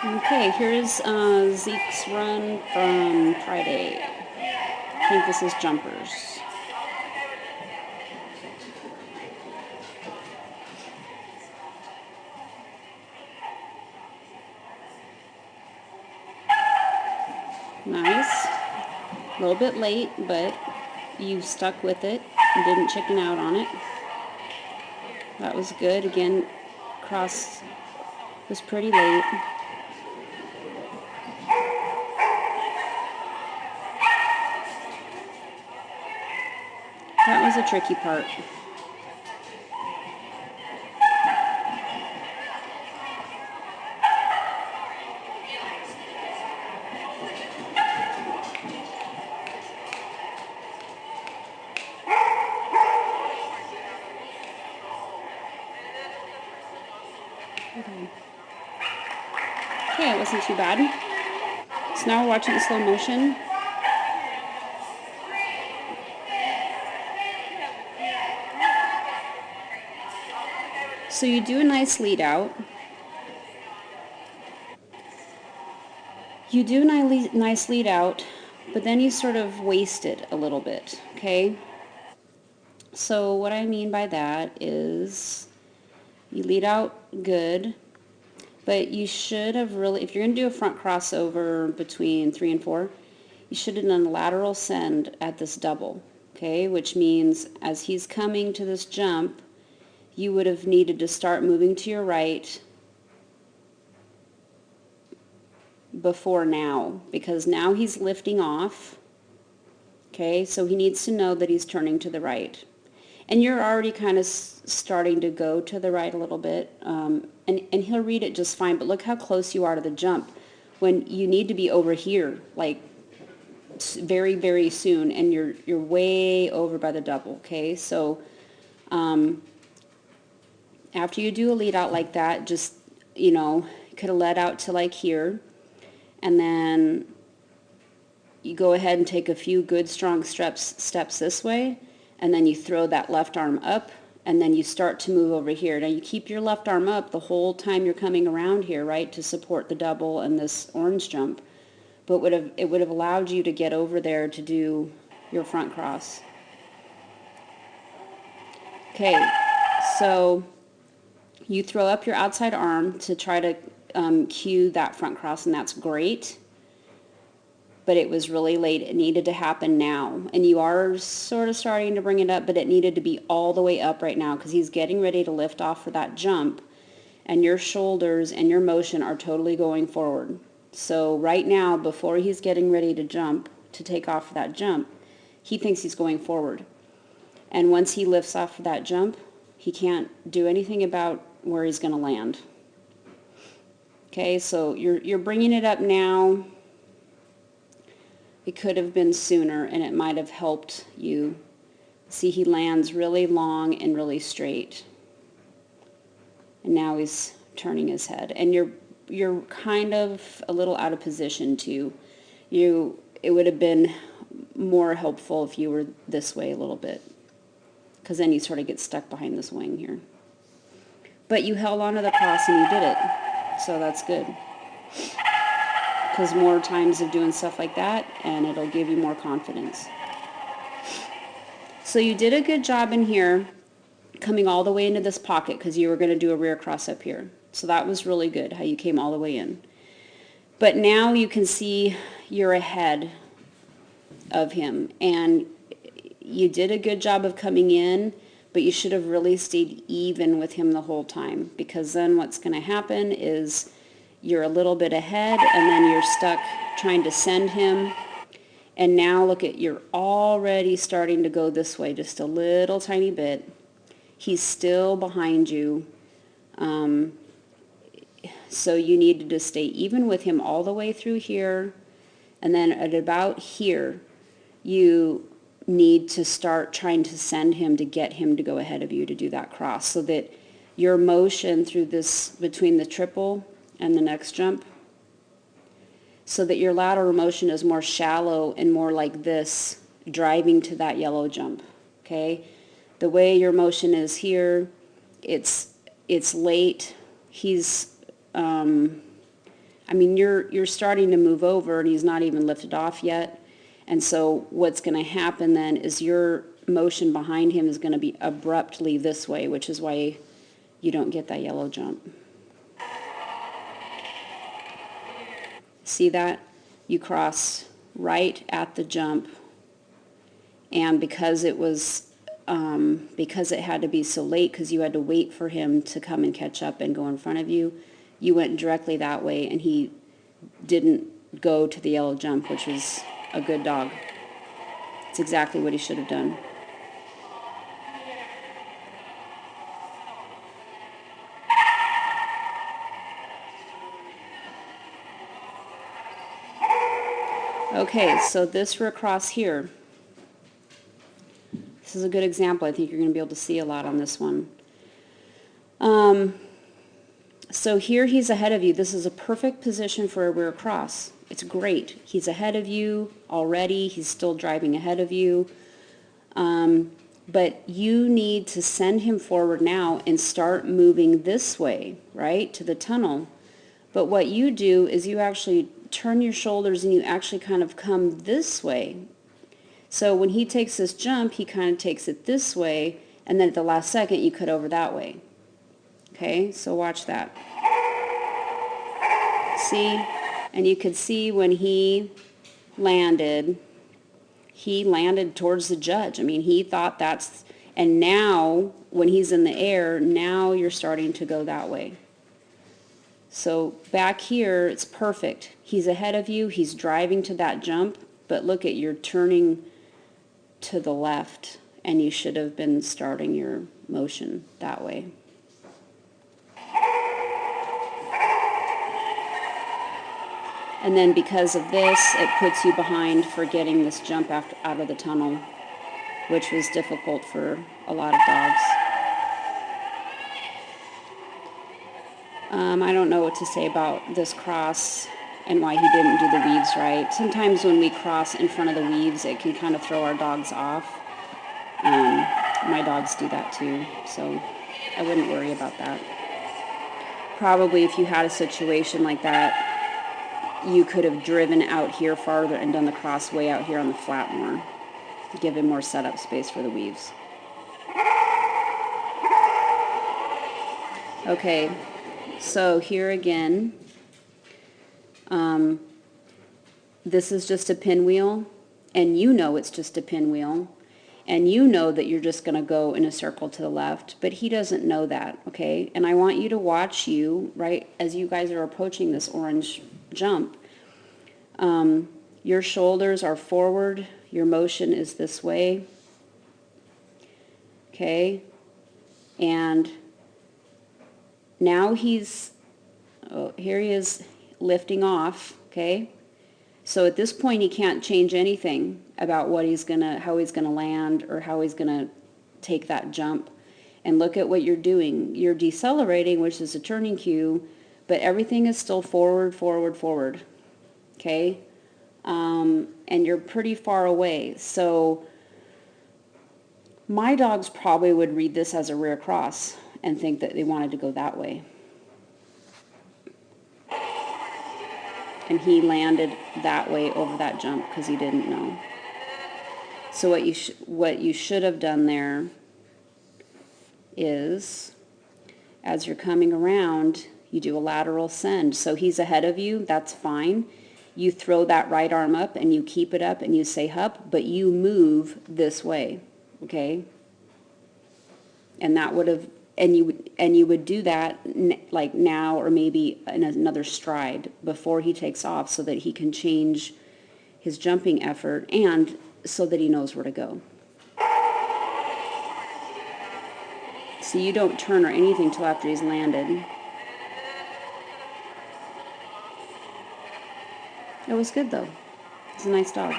Okay, here's Zeke's run from Friday. I think this is jumpers. Nice. A little bit late, but you stuck with it and didn't chicken out on it. That was good. Again, cross was pretty late. That was a tricky part. Okay, it wasn't too bad. So now we're watching in slow motion. So you do a nice lead out. You do a nice lead out, but then you sort of waste it a little bit, okay? So what I mean by that is you lead out good, but you should have really, if you're going to do a front crossover between 3 and 4, you should have done a lateral send at this double, okay? Which means as he's coming to this jump, you would have needed to start moving to your right before now, because now he's lifting off, okay? So he needs to know that he's turning to the right. And you're already kind of starting to go to the right a little bit, and he'll read it just fine, but look how close you are to the jump when you need to be over here, like very, very soon, and you're way over by the double, okay? So after you do a lead out like that, just, you know, you could have led out to like here, and then you go ahead and take a few good strong steps this way, and then you throw that left arm up, and then you start to move over here. Now you keep your left arm up the whole time you're coming around here, right, to support the double and this orange jump, but it would have allowed you to get over there to do your front cross. Okay, so you throw up your outside arm to try to cue that front cross, and that's great. But it was really late. It needed to happen now. And you are sort of starting to bring it up, but it needed to be all the way up right now because he's getting ready to lift off for that jump. And your shoulders and your motion are totally going forward. So right now, before he's getting ready to jump, to take off for that jump, he thinks he's going forward. And once he lifts off for that jump, he can't do anything about where he's going to land. Okay, so you're bringing it up now. It could have been sooner, and it might have helped you. See, he lands really long and really straight. And now he's turning his head. And you're kind of a little out of position too. It would have been more helpful if you were this way a little bit, because then you sort of get stuck behind this wing here. But you held onto the cross and you did it, so that's good. Because more times of doing stuff like that, and it'll give you more confidence. So you did a good job in here, coming all the way into this pocket, because you were going to do a rear cross up here. So that was really good, how you came all the way in. But now you can see you're ahead of him, and you did a good job of coming in, but you should have really stayed even with him the whole time, because then what's going to happen is you're a little bit ahead, and then you're stuck trying to send him. And now look at, you're already starting to go this way just a little tiny bit. He's still behind you. So you needed to stay even with him all the way through here. And then at about here, you need to start trying to send him to get him to go ahead of you to do that cross, so that your motion through this, between the triple and the next jump, so that your lateral motion is more shallow and more like this, driving to that yellow jump, okay? The way your motion is here, it's late. He's, I mean, you're starting to move over and he's not even lifted off yet. And so what's going to happen then is your motion behind him is going to be abruptly this way, which is why you don't get that yellow jump. See that? You cross right at the jump, and because it was because it had to be so late, because you had to wait for him to come and catch up and go in front of you, you went directly that way, and he didn't go to the yellow jump, which was a good dog. It's exactly what he should have done. Okay, so this recross here. This is a good example. I think you're going to be able to see a lot on this one. So here he's ahead of you. This is a perfect position for a rear cross. It's great. He's ahead of you already. He's still driving ahead of you. But you need to send him forward now and start moving this way, right, to the tunnel. But what you do is you actually turn your shoulders and you actually kind of come this way. So when he takes this jump, he kind of takes it this way, and then at the last second you cut over that way. Okay, so watch that. See? And you could see when he landed towards the judge. I mean, he thought that's, and now when he's in the air, now you're starting to go that way. So back here, it's perfect. He's ahead of you, he's driving to that jump, but look at, you're turning to the left, and you should have been starting your motion that way. And then because of this, it puts you behind for getting this jump out of the tunnel, which was difficult for a lot of dogs. I don't know what to say about this cross and why he didn't do the weaves right. Sometimes when we cross in front of the weaves, it can kind of throw our dogs off. My dogs do that too, so I wouldn't worry about that. Probably if you had a situation like that, you could have driven out here farther and done the cross way out here on the flat more, give him more setup space for the weaves. Okay, so here again, this is just a pinwheel, and you know it's just a pinwheel, and you know that you're just going to go in a circle to the left, but he doesn't know that, okay? And I want you to watch you, right, as you guys are approaching this orange jump. Your shoulders are forward, your motion is this way, okay? And now he's, here he is lifting off, okay? So at this point he can't change anything about what he's gonna, how he's gonna land or how he's gonna take that jump. And look at what you're doing. You're decelerating, which is a turning cue, but everything is still forward, forward, forward, okay? And you're pretty far away. So my dogs probably would read this as a rear cross and think that they wanted to go that way. And he landed that way over that jump because he didn't know. So what you should have done there is, as you're coming around, you do a lateral send. So he's ahead of you, that's fine. You throw that right arm up and you keep it up and you say hup, but you move this way, okay? And that would have, and you would do that like now or maybe in another stride before he takes off so that he can change his jumping effort and so that he knows where to go. So you don't turn or anything till after he's landed. It was good though. He's a nice dog.